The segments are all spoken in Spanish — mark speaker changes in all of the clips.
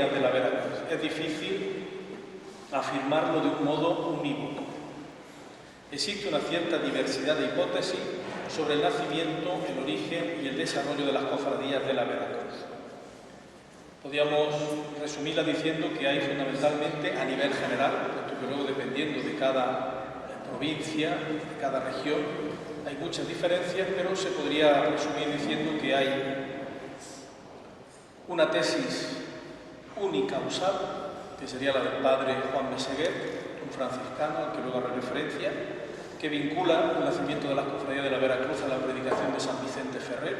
Speaker 1: cofradías de la Veracruz. Es difícil afirmarlo de un modo unívoco. Existe una cierta diversidad de hipótesis sobre el nacimiento, el origen y el desarrollo de las cofradías de la Veracruz. Podríamos resumirla diciendo que hay fundamentalmente a nivel general, puesto que luego dependiendo de cada provincia, de cada región, hay muchas diferencias, pero se podría resumir diciendo que hay una tesis unicausal, que sería la del padre Juan Meseguer, un franciscano al que luego haré referencia, que vincula el nacimiento de las cofradías de la Veracruz a la predicación de San Vicente Ferrer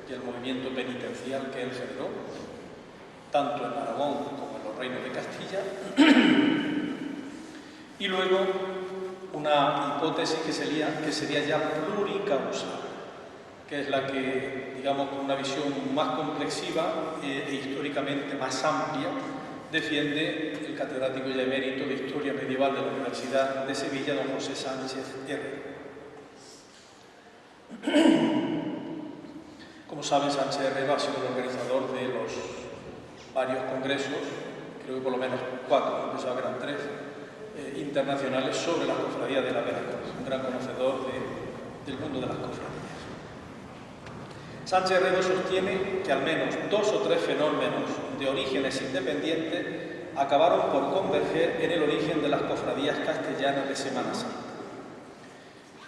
Speaker 1: y el movimiento penitencial que él generó, tanto en Aragón como en los reinos de Castilla. Y luego una hipótesis que sería ya pluricausal, que es la que, digamos, con una visión más complexiva e históricamente más amplia, defiende el catedrático ya emérito de Historia Medieval de la Universidad de Sevilla, don José Sánchez Herrero. Como saben, Sánchez Herrero ha sido el organizador de los varios congresos, creo que por lo menos 4, pensaba que eran 3, internacionales sobre las cofradías de la Veracruz, un gran conocedor del mundo de las cofradías. Sánchez Herrero sostiene que al menos 2 o 3 fenómenos de orígenes independientes acabaron por converger en el origen de las cofradías castellanas de Semana Santa.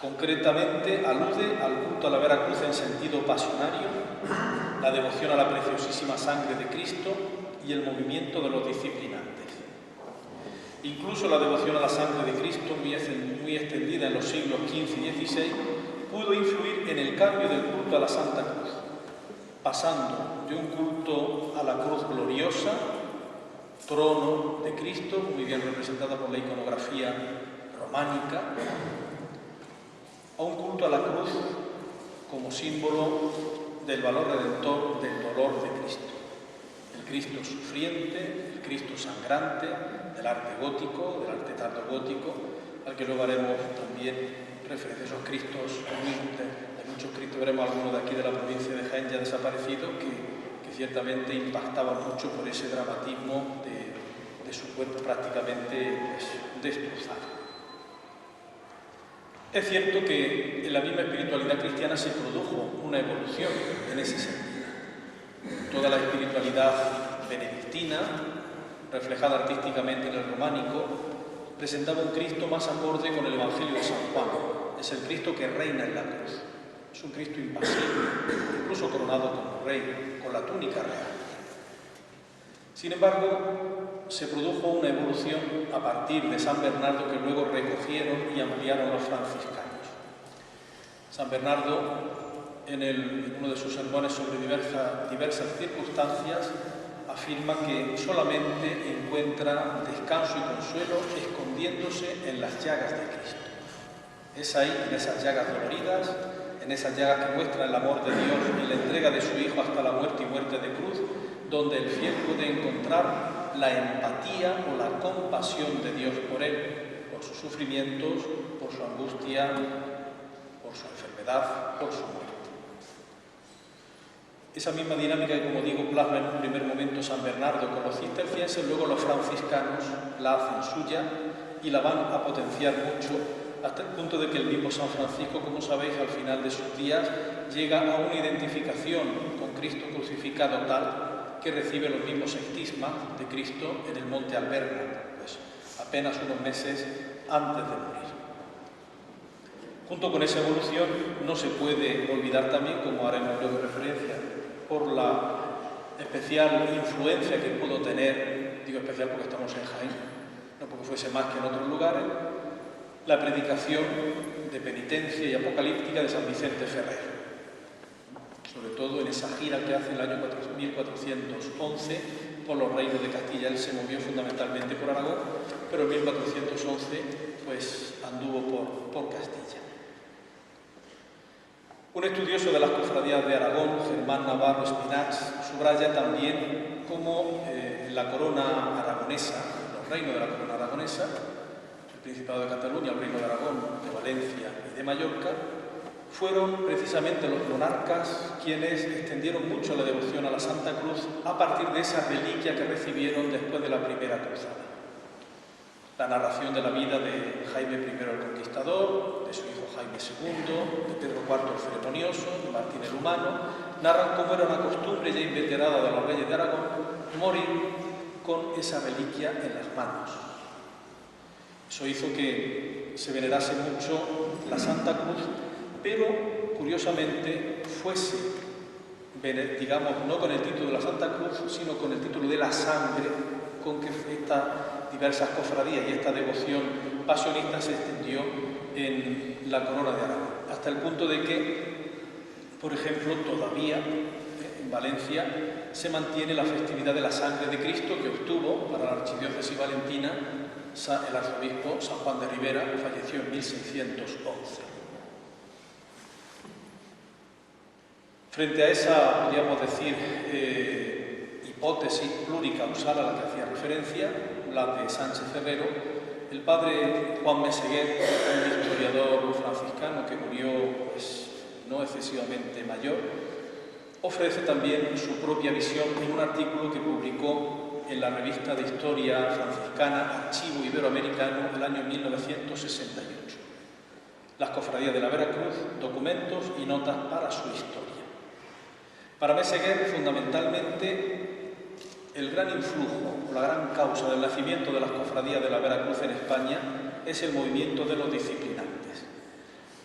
Speaker 1: Concretamente, alude al culto a la Veracruz en sentido pasionario, la devoción a la preciosísima sangre de Cristo y el movimiento de los disciplinantes. Incluso la devoción a la sangre de Cristo, muy extendida en los siglos XV y XVI, pudo influir en el cambio del culto a la Santa Cruz, pasando de un culto a la cruz gloriosa, trono de Cristo, muy bien representada por la iconografía románica, a un culto a la cruz como símbolo del valor redentor del dolor de Cristo. El Cristo sufriente, el Cristo sangrante, del arte gótico, del arte tardogótico, al que luego haremos también referencia. Esos Cristos, hay muchos Cristos, veremos algunos de aquí de la provincia de Jaén ya desaparecidos, que ciertamente impactaban mucho por ese dramatismo de su cuerpo prácticamente destrozado. Es cierto que en la misma espiritualidad cristiana se produjo una evolución en ese sentido. Toda la espiritualidad benedictina, reflejada artísticamente en el románico, presentaba un Cristo más acorde con el Evangelio de San Juan. Es el Cristo que reina en la cruz. Es un Cristo impasible, incluso coronado como rey, con la túnica real. Sin embargo, se produjo una evolución a partir de San Bernardo que luego recogieron y ampliaron los franciscanos. San Bernardo, en uno de sus sermones sobre diversas circunstancias, afirma que solamente encuentra descanso y consuelo escondiéndose en las llagas de Cristo. Es ahí, en esas llagas doloridas, en esas llagas que muestran el amor de Dios y la entrega de su Hijo hasta la muerte y muerte de cruz, donde el fiel puede encontrar la empatía o la compasión de Dios por él, por sus sufrimientos, por su angustia, por su enfermedad, por su muerte. Esa misma dinámica que, como digo, plasma en un primer momento San Bernardo con los cistercienses, luego los franciscanos la hacen suya y la van a potenciar mucho, hasta el punto de que el mismo San Francisco, como sabéis, al final de sus días llega a una identificación con Cristo crucificado tal que recibe los mismos estigmas de Cristo en el monte Alberna, pues apenas unos meses antes de morir. Junto con esa evolución no se puede olvidar también, como haremos luego referencia, por la especial influencia que pudo tener, digo especial porque estamos en Jaén, no porque fuese más que en otros lugares, la predicación de penitencia y apocalíptica de San Vicente Ferrer, sobre todo en esa gira que hace en el año 1411 por los reinos de Castilla. Él se movió fundamentalmente por Aragón, pero en 1411 pues anduvo por Castilla. Un estudioso de las cofradías de Aragón, Germán Navarro Espinats, subraya también cómo la corona aragonesa, los reinos de la corona aragonesa, el Principado de Cataluña, el Reino de Aragón, de Valencia y de Mallorca, fueron precisamente los monarcas quienes extendieron mucho la devoción a la Santa Cruz a partir de esa reliquia que recibieron después de la Primera Cruzada. La narración de la vida de Jaime I el Conquistador, de su hijo Jaime II, de Pedro IV el Ceremonioso, de Martín el Humano, narran cómo era una costumbre ya inveterada de los reyes de Aragón morir con esa reliquia en las manos. Eso hizo que se venerase mucho la Santa Cruz, pero curiosamente fuese, digamos, no con el título de la Santa Cruz, sino con el título de la sangre con que estas diversas cofradías y esta devoción pasionista se extendió en la corona de Aragón, hasta el punto de que, por ejemplo, todavía en Valencia se mantiene la festividad de la sangre de Cristo que obtuvo para la archidiócesis valentina el arzobispo San Juan de Ribera, que falleció en 1611. Frente a esa, podríamos decir, hipótesis pluricausal a la que hacía referencia, la de Sánchez Ferrero, el padre Juan Meseguer, un historiador franciscano que murió pues, no excesivamente mayor, ofrece también su propia visión en un artículo que publicó en la revista de historia franciscana Archivo Iberoamericano el año 1968. Las cofradías de la Veracruz, documentos y notas para su historia. Para Meseguer, fundamentalmente, el gran influjo o la gran causa del nacimiento de las cofradías de la Veracruz en España es el movimiento de los disciplinantes,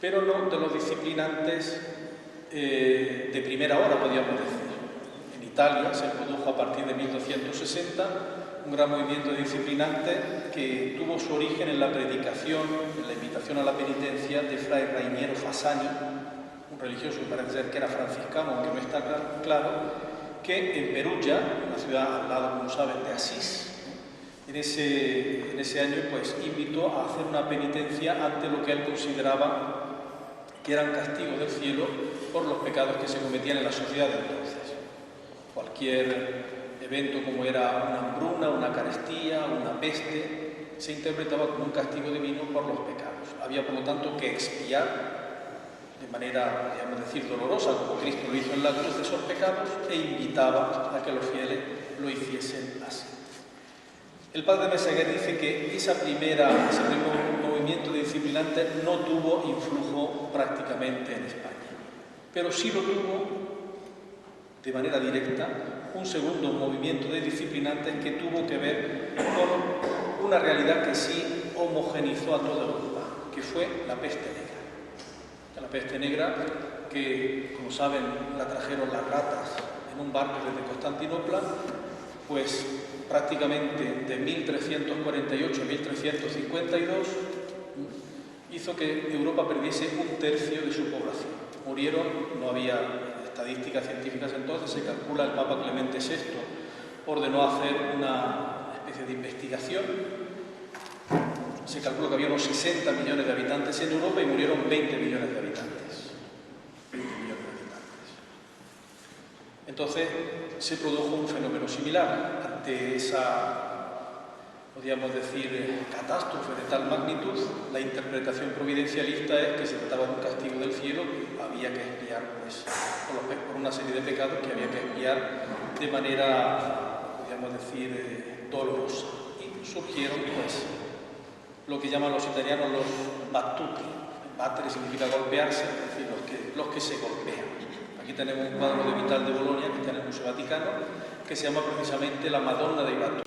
Speaker 1: pero no de los disciplinantes de primera hora, podríamos decir. En Italia se produjo a partir de 1260 un gran movimiento de disciplinantes que tuvo su origen en la predicación, en la invitación a la penitencia de Fray Rainiero Fasani, un religioso que parece ser que era franciscano, aunque no está claro, que en Perugia, una ciudad al lado, como saben, de Asís, en ese año pues invitó a hacer una penitencia ante lo que él consideraba que eran castigos del cielo por los pecados que se cometían en la sociedad de entonces. Cualquier evento como era una hambruna, una carestía, una peste, se interpretaba como un castigo divino por los pecados. Había, por lo tanto, que expiar de manera, podríamos decir, dolorosa, como Cristo lo hizo en la cruz, de esos pecados, e invitaba a que los fieles lo hiciesen así. El padre Meseguer dice que ese primer movimiento de disciplinantes no tuvo influjo prácticamente en España, pero sí lo tuvo de manera directa un segundo movimiento de disciplinantes que tuvo que ver con una realidad que sí homogenizó a toda Europa, que fue la peste negra. La peste negra que, como saben, la trajeron las ratas en un barco desde Constantinopla, pues prácticamente de 1348 a 1352 hizo que Europa perdiese un tercio de su población. Murieron, no había estadísticas científicas entonces, se calcula, el Papa Clemente VI ordenó hacer una especie de investigación. Se calcula que había unos 60 millones de habitantes en Europa y murieron 20 millones de habitantes. 20 millones de habitantes. Entonces se produjo un fenómeno similar. Ante esa, podríamos decir, catástrofe de tal magnitud, la interpretación providencialista es que se trataba de un castigo del cielo que había que expiar pues, por una serie de pecados que había que expiar de manera, podríamos decir, dolorosa. Y surgieron pues lo que llaman los italianos los battuti. Battere significa golpearse, es decir, los que se golpean. Aquí tenemos un cuadro de Vital de Bolonia, que está en el Museo Vaticano, que se llama precisamente la Madonna dei Battuti.